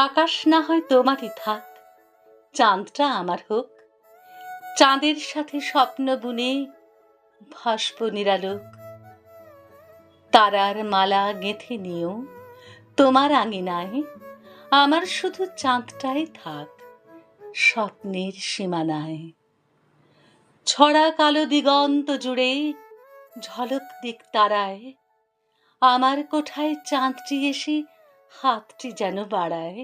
আকাশ না হয় তোমারই থাক, চাঁদটা আমার হোক। চাঁদের সাথে স্বপ্ন বুনে ভাসব নিরালোক। তারার মালা গেঁথে নিও তোমার আঙিনায়, আমার শুধু চাঁদটাই থাক স্বপ্নের সীমানায়। ছড়া কালো দিগন্ত জুড়ে ঝলক দিক তারায়, আমার কোঠায় চাঁদটি এসে হাতটি যেন বাড়ায়।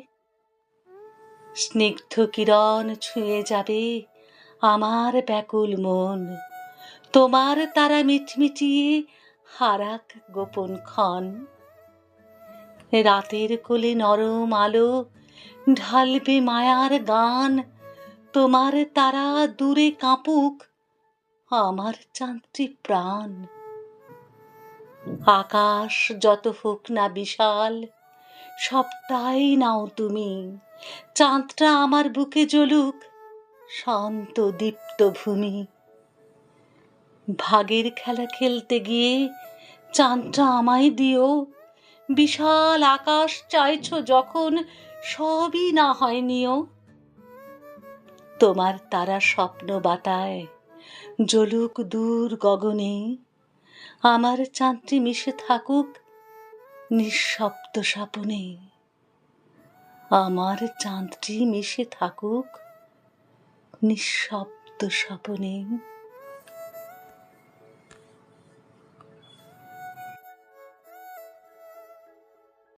স্নিগ্ধ কিরণ ছুঁয়ে যাবে আমার ব্যাকুল মন, তোমার তারা মিটমিটিয়ে হারাক গোপন ক্ষণ। রাতের কোলে নরম আলো ঢালবে মায়ার গান, তোমার তারা দূরে কাঁপুক আমার চাঁদটি প্রাণ। আকাশ যত হোক না বিশাল, সবটাই নাও তুমি, চাঁদটা আমার বুকে জ্বলুক শান্ত দীপ্ত ভূমি। ভাগের খেলা খেলতে গিয়ে চাঁদটা আমায় দিও, বিশাল আকাশ চাইছো যখন সবই না হয় নিও। তোমার তারা স্বপ্ন বাতায় জ্বলুক দূর গগনে, আমার চাঁদটি মিশে থাকুক নিঃশব্দ স্বপনে। আমার চাঁদটি মিশে থাকুক নিঃশব্দ স্বপনে।